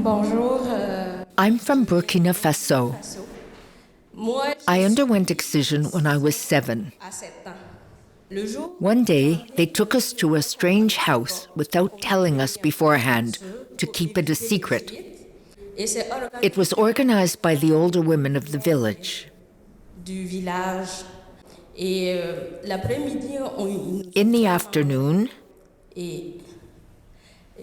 Bonjour. I'm from Burkina Faso. Moi, I underwent excision when I was 7. à 7 ans. Le jour One day, they took us to a strange house without telling us beforehand to keep it a secret. et c'est It was organized by the older women of the village. du village. Et l'après-midi, In the afternoon, et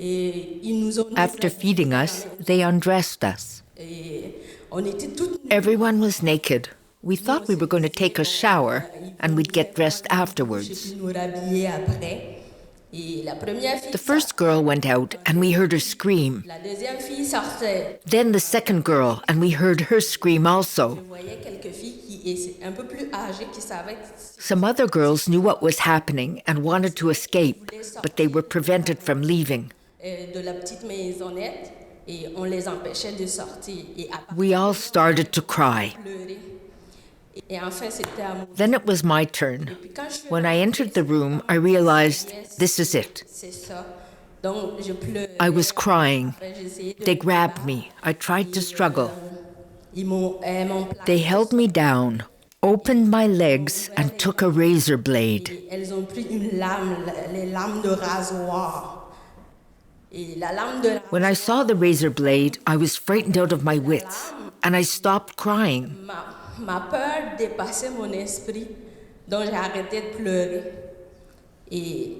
ils nous ont after feeding us, they undressed us. et on était toutes Everyone was naked. We thought we were going to take a shower and we'd get dressed afterwards. nous rhabiller après. Et la première fille The first girl went out and we heard her scream. la deuxième fille sortait. Then the second girl, and we heard her scream also. Je voyais quelques filles qui étaient un peu plus âgées qui savaient Some other girls knew what was happening and wanted to escape, but they were prevented from leaving. de la petite maisonnette et on les empêchait de sortir et à We all started to cry. pleurer. Et enfin, c'était à moi. Then it was my turn. Puis quand je suis When I entered the room, I realized this is it. c'est ça. Donc, je pleurais. I was crying. Après, j'ai essayé de They grabbed me. I tried to struggle. elles m'ont placé. They held me down, opened my legs, and took a razor blade. Et elles ont pris une lame, les lames de rasoir. Et la lame de When I saw the razor blade, I was frightened out of my wits, and I stopped crying. ma peur dépassait mon esprit, donc j'ai arrêté de pleurer. Et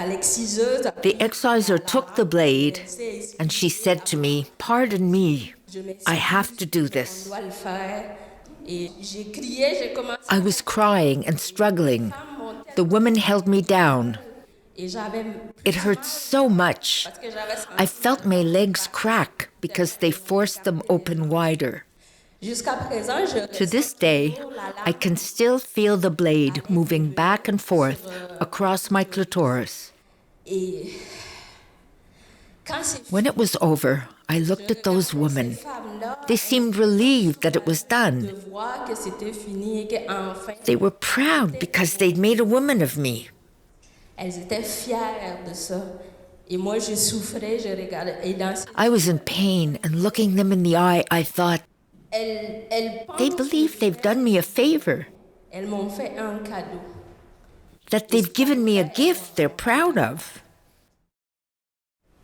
l'exciseuse a The exciser took the blade, and she said to me, "Pardon me, I have to do this." dois le faire. Et j'ai crié, j'ai commencé I was crying and struggling. The woman held me down. et j'avais It hurt so much. parce que j'avais I felt my legs crack because they forced them open wider. jusqu'à présent je To this day, I can still feel the blade moving back and forth across my clitoris. et quand c'est When it was over, I looked at those women. femmes-là They seemed relieved that it was de done. voir que c'était fini et qu'enfin They were proud because they'd made a woman of me. elles étaient fières de ça. Et moi je souffrais, je regardais et dans I was in pain, and looking them in the eye, I thought, elles they pensent believe they've done me a favor, elles m'ont fait un cadeau. that they've given me a gift they're proud of.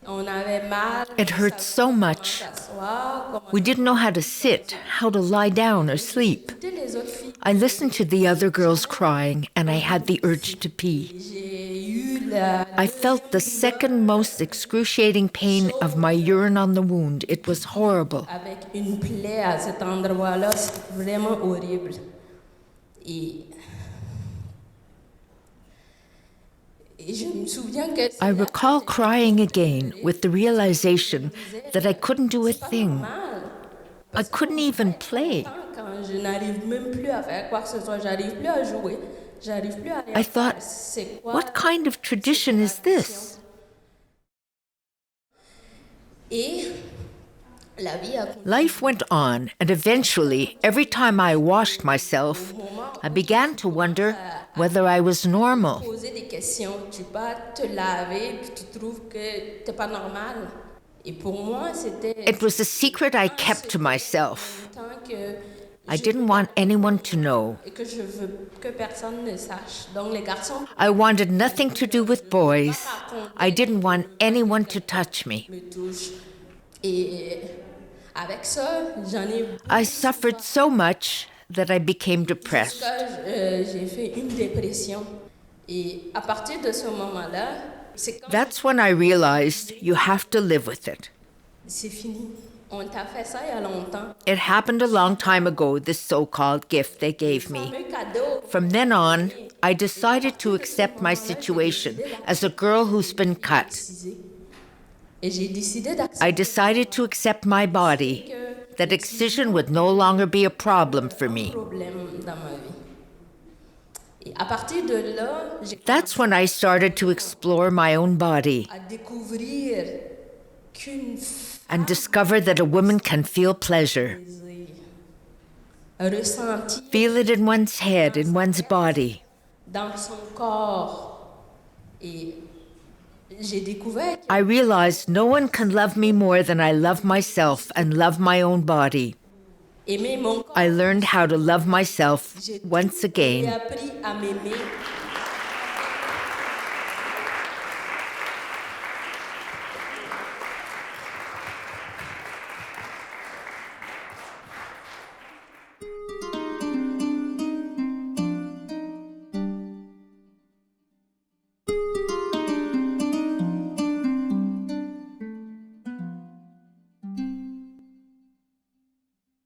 On avait mal. It hurt so much. S'asseoir, comment We didn't know how to sit, how to lie down or sleep. écouter les autres filles. I listened to the other girls crying, and I had the urge to pee. J'ai eu la I felt the second most excruciating pain of my urine on the wound. It was horrible. avec une plaie à cet endroit-là, c'est vraiment horrible. Et je me souviens que I recall crying again with the realization that I couldn't do a thing. mal. I couldn't even play. Quand je n'arrive même plus à faire quoi que ce soit, j'arrive plus à jouer, j'arrive plus à rien I faire. thought, C'est quoi? what kind of tradition is this? Et la vie a Life went on, and eventually, every time I washed myself, I began to wonder whether I was normal. posé des questions. Tu vas te laver puis tu trouves que t'es pas normal. Et pour moi, c'était It was a secret I kept to myself. tant que I didn't want anyone to know. et que je veux que personne ne sache. Donc les garçons I wanted nothing to do with boys. I didn't want anyone to touch me. me touchent. Et avec ça, j'en ai I suffered so much that I became depressed. j'ai fait une dépression. Et à partir de ce moment-là, c'est comme That's when I realized you have to live with it. c'est fini. On t'a fait ça il y a longtemps. It happened a long time ago, this so-called gift they gave me. Un cadeau. From then on, I decided to accept my situation as a girl who's been cut. Et j'ai décidé d'accepter I decided to accept my body, that excision would no longer be a problem for me. problème dans ma vie. Et à partir de là, j'ai That's when I started to explore my own body à découvrir qu'une and discover that a woman can feel pleasure, ressenti feel it in one's head, in one's body. dans son corps. Et j'ai découvert I realized no one can love me more than I love myself and love my own body. aimer mon corps. I learned how to love myself J'ai once J'ai again. appris à m'aimer